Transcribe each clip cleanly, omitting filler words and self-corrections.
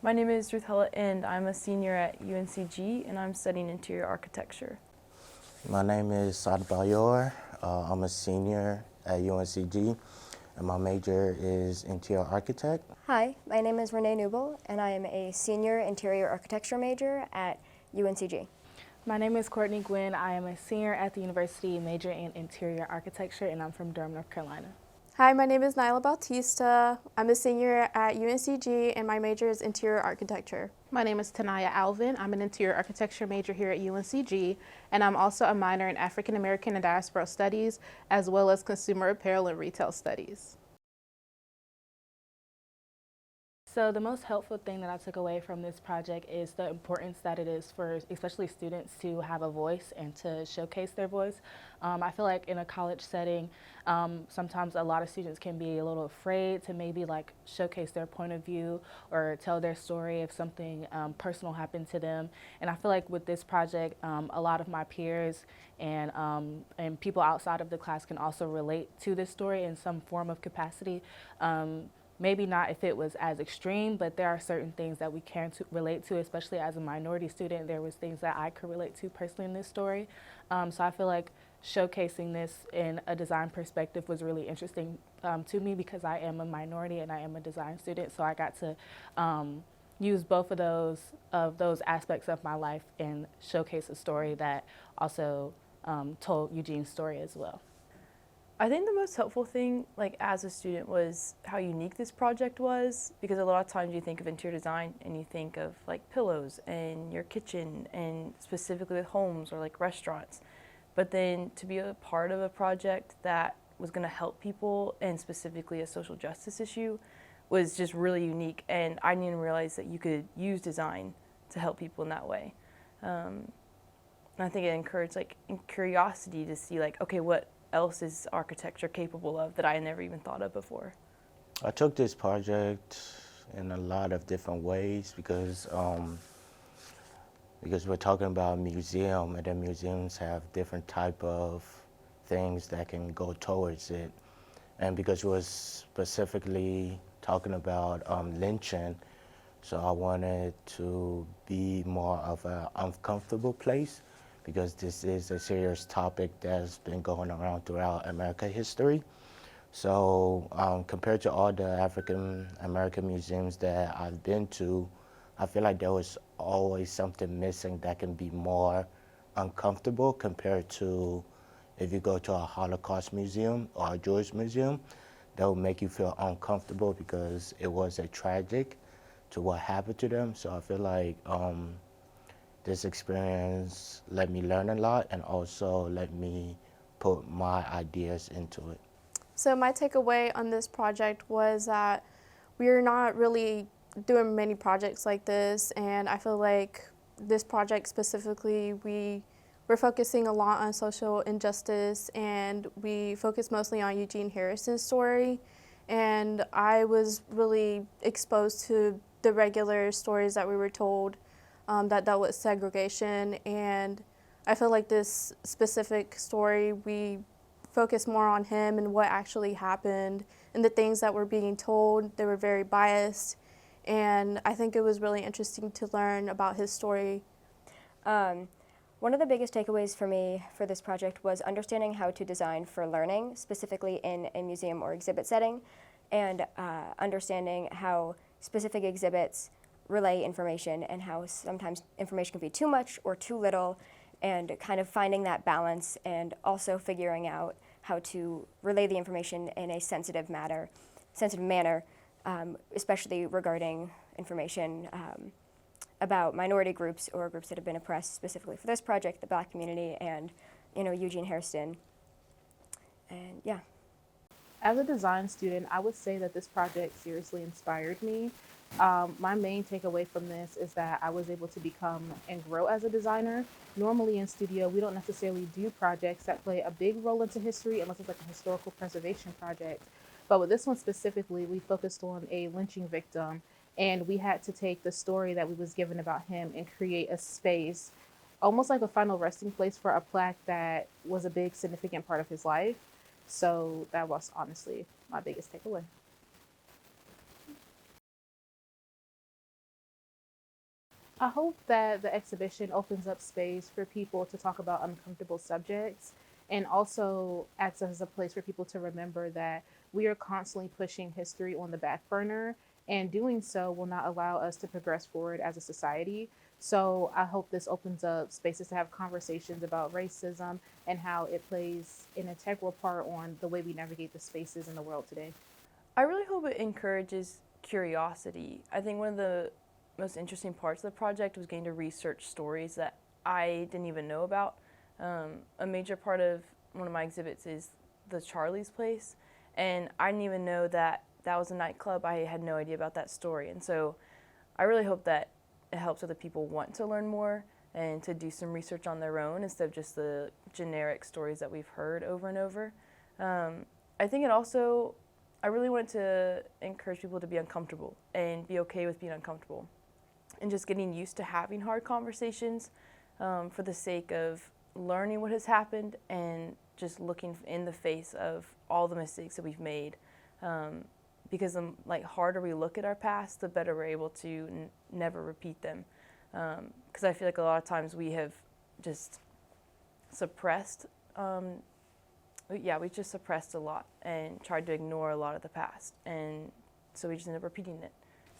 My name is Ruth Hella, and I'm a senior at UNCG, and I'm studying interior architecture. My name is Saad Bayor. I'm a senior at UNCG, and my major is interior architect. Hi, my name is Renee Newble, and I am a senior interior architecture major at UNCG. My name is Courtney Gwynn. I am a senior at the university, majoring in interior architecture, and I'm from Durham, North Carolina. Hi, my name is Nyla Bautista. I'm a senior at UNCG and my major is interior architecture. My name is Tanaya Alvin. I'm an interior architecture major here at UNCG, and I'm also a minor in African American and Diaspora Studies, as well as consumer apparel and retail studies. So the most helpful thing that I took away from this project is the importance that it is for especially students to have a voice and to showcase their voice. I feel like in a college setting, sometimes a lot of students can be a little afraid to maybe like showcase their point of view or tell their story if something personal happened to them. And I feel like with this project, a lot of my peers and people outside of the class can also relate to this story in some form of capacity. Maybe not if it was as extreme, but there are certain things that we can relate to, especially as a minority student. There was things that I could relate to personally in this story. So I feel like showcasing this in a design perspective was really interesting to me because I am a minority and I am a design student. So I got to use both of those aspects of my life and showcase a story that also told Eugene's story as well. I think the most helpful thing, like as a student, was how unique this project was, because a lot of times you think of interior design and you think of like pillows and your kitchen and specifically with homes or like restaurants. But then to be a part of a project that was going to help people and specifically a social justice issue was just really unique, and I didn't even realize that you could use design to help people in that way. And I think it encouraged like curiosity to see like, okay, what else is architecture capable of that I never even thought of before? I took this project in a lot of different ways because we're talking about a museum, and the museums have different type of things that can go towards it. And because we're specifically talking about lynching, so I wanted to be more of an uncomfortable place, because this is a serious topic that's been going around throughout American history. So compared to all the African American museums that I've been to, I feel like there was always something missing that can be more uncomfortable compared to if you go to a Holocaust museum or a Jewish museum, that would make you feel uncomfortable because it was a tragic to what happened to them. So I feel like this experience let me learn a lot and also let me put my ideas into it. So my takeaway on this project was that we're not really doing many projects like this, and I feel like this project specifically, we're focusing a lot on social injustice, and we focus mostly on Eugene Hairston's story, and I was really exposed to the regular stories that we were told that dealt with segregation, and I feel like this specific story, we focus more on him and what actually happened and the things that were being told. They were very biased, and I think it was really interesting to learn about his story. One of the biggest takeaways for me for this project was understanding how to design for learning, specifically in a museum or exhibit setting, and understanding how specific exhibits relay information and how sometimes information can be too much or too little, and kind of finding that balance and also figuring out how to relay the information in a sensitive manner, especially regarding information about minority groups or groups that have been oppressed, specifically for this project, the Black community and Eugene Hairston. And yeah. As a design student, I would say that this project seriously inspired me. My main takeaway from this is that I was able to become and grow as a designer. Normally in studio, we don't necessarily do projects that play a big role into history unless it's like a historical preservation project. But with this one specifically, we focused on a lynching victim, and we had to take the story that we was given about him and create a space, almost like a final resting place for a plaque that was a big significant part of his life. So that was honestly my biggest takeaway. I hope that the exhibition opens up space for people to talk about uncomfortable subjects and also acts as a place for people to remember that we are constantly pushing history on the back burner, and doing so will not allow us to progress forward as a society. So I hope this opens up spaces to have conversations about racism and how it plays an integral part on the way we navigate the spaces in the world today. I really hope it encourages curiosity. I think one of the most interesting parts of the project was getting to research stories that I didn't even know about. A major part of one of my exhibits is the Charlie's Place, and I didn't even know that that was a nightclub. I had no idea about that story, and so I really hope that it helps other people want to learn more and to do some research on their own instead of just the generic stories that we've heard over and over. I think it also, I really wanted to encourage people to be uncomfortable and be okay with being uncomfortable and just getting used to having hard conversations for the sake of learning what has happened and just looking in the face of all the mistakes that we've made. Because the harder we look at our past, the better we're able to never repeat them. Because I feel like a lot of times we have just suppressed, we just suppressed a lot and tried to ignore a lot of the past, and so we just end up repeating it.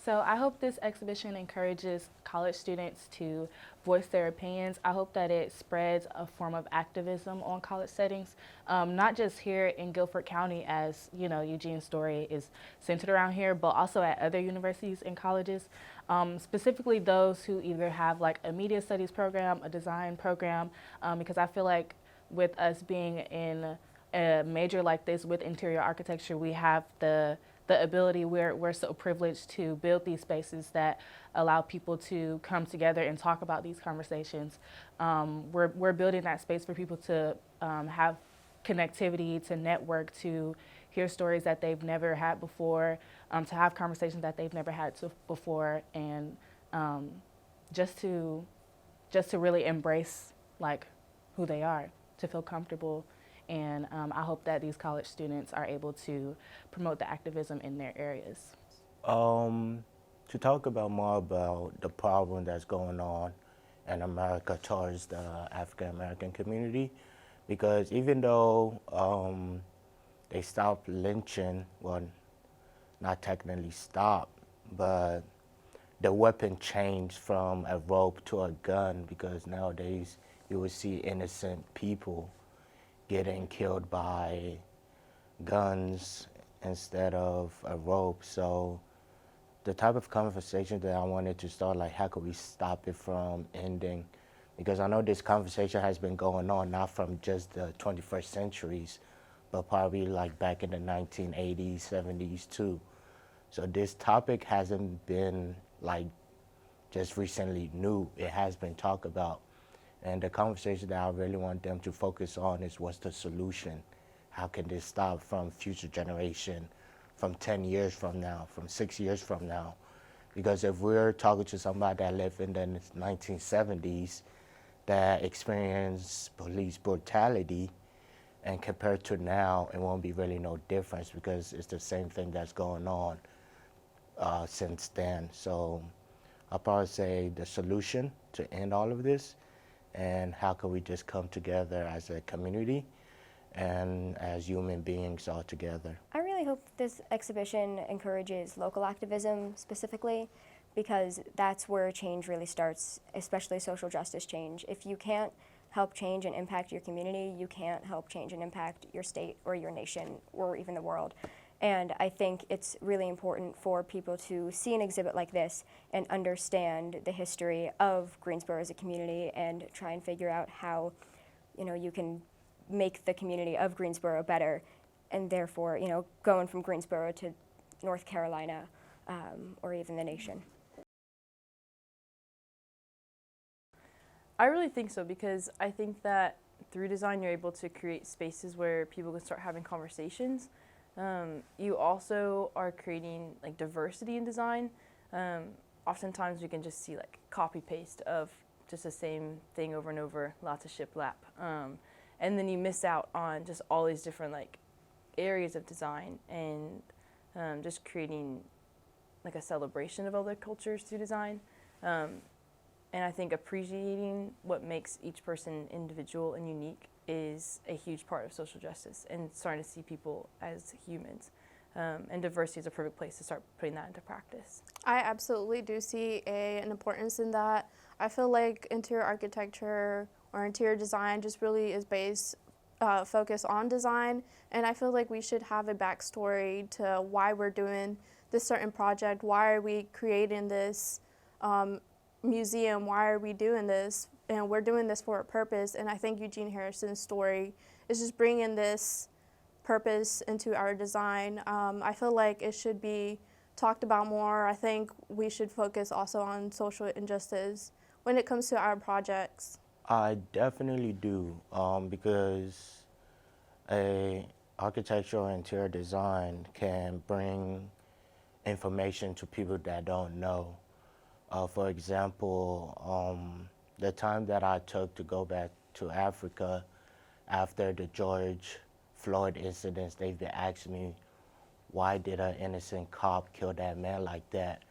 So I hope this exhibition encourages college students to voice their opinions. I hope that it spreads a form of activism on college settings, not just here in Guilford County, as you know, Eugene's story is centered around here, but also at other universities and colleges, specifically those who either have like a media studies program, a design program, because I feel like with us being in a major like this with interior architecture, we have the ability, we're so privileged to build these spaces that allow people to come together and talk about these conversations. We're building that space for people to have connectivity, to network, to hear stories that they've never had before, to have conversations that they've never had before, and just to really embrace like who they are, to feel comfortable. And I hope that these college students are able to promote the activism in their areas. To talk about more about the problem that's going on in America towards the African American community, because even though they stopped lynching, well, not technically stopped, but the weapon changed from a rope to a gun, because nowadays you will see innocent people getting killed by guns instead of a rope. So the type of conversation that I wanted to start, like how could we stop it from ending? Because I know this conversation has been going on not from just the 21st centuries, but probably like back in the 1980s, 70s too. So this topic hasn't been like just recently new. It has been talked about. And the conversation that I really want them to focus on is what's the solution? How can this stop from future generation, from 10 years from now, from 6 years from now? Because if we're talking to somebody that lived in the 1970s that experienced police brutality, and compared to now, it won't be really no difference, because it's the same thing that's going on since then. So I'll probably say the solution to end all of this, and how can we just come together as a community and as human beings all together. I really hope this exhibition encourages local activism specifically, because that's where change really starts, especially social justice change. If you can't help change and impact your community, you can't help change and impact your state or your nation or even the world. And I think it's really important for people to see an exhibit like this and understand the history of Greensboro as a community, and try and figure out how, you can make the community of Greensboro better, and therefore, going from Greensboro to North Carolina or even the nation. I really think so, because I think that through design you're able to create spaces where people can start having conversations. You also are creating like diversity in design. Oftentimes we can just see like copy paste of just the same thing over and over, lots of shiplap. And then you miss out on just all these different like areas of design, and just creating like a celebration of other cultures through design. And I think appreciating what makes each person individual and unique is a huge part of social justice, and starting to see people as humans. And diversity is a perfect place to start putting that into practice. I absolutely do see an importance in that. I feel like interior architecture or interior design just really is based focus on design, and I feel like we should have a backstory to why we're doing this certain project, why are we creating this museum, why are we doing this, and we're doing this for a purpose. And I think Eugene Hairston's story is just bringing this purpose into our design. I feel like it should be talked about more. I think we should focus also on social injustice when it comes to our projects. I definitely do, because a architectural interior design can bring information to people that don't know. For example, the time that I took to go back to Africa after the George Floyd incidents, they've been asking me, why did an innocent cop kill that man like that?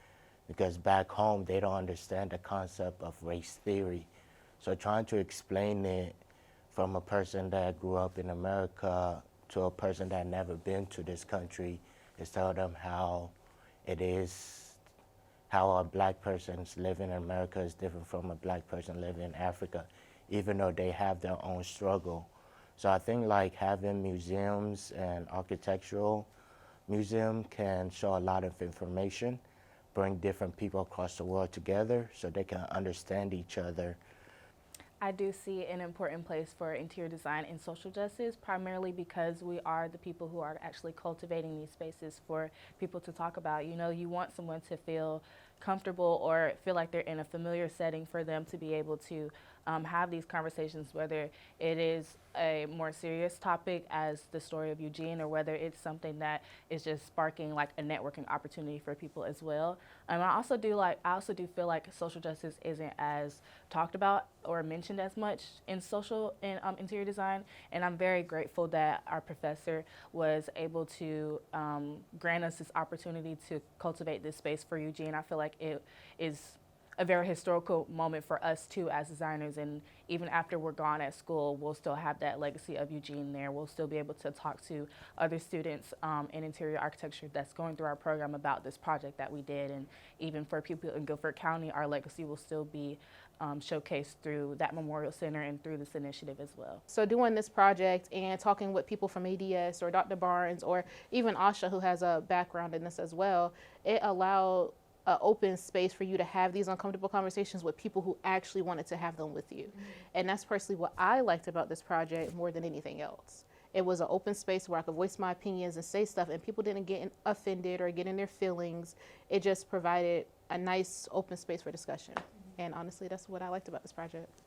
Because back home, they don't understand the concept of race theory. So trying to explain it from a person that grew up in America to a person that never been to this country is tell them how it is, how a black person's living in America is different from a black person living in Africa, even though they have their own struggle. So I think like having museums and architectural museum can show a lot of information, bring different people across the world together so they can understand each other. I do see an important place for interior design and social justice, primarily because we are the people who are actually cultivating these spaces for people to talk about. You know, you want someone to feel comfortable or feel like they're in a familiar setting for them to be able to have these conversations, whether it is a more serious topic as the story of Eugene, or whether it's something that is just sparking like a networking opportunity for people as well. I also do feel like social justice isn't as talked about or mentioned as much in interior design, and I'm very grateful that our professor was able to grant us this opportunity to cultivate this space for Eugene. I feel like it is a very historical moment for us too as designers, and even after we're gone at school, we'll still have that legacy of Eugene there. We'll still be able to talk to other students in interior architecture that's going through our program about this project that we did, and even for people in Guilford County, our legacy will still be showcased through that Memorial Center and through this initiative as well. So doing this project and talking with people from ADS or Dr. Barnes or even Asha, who has a background in this as well, it allowed an open space for you to have these uncomfortable conversations with people who actually wanted to have them with you. And that's personally what I liked about this project more than anything else. It was an open space where I could voice my opinions and say stuff, and people didn't get offended or get in their feelings. It just provided a nice open space for discussion. And honestly, that's what I liked about this project.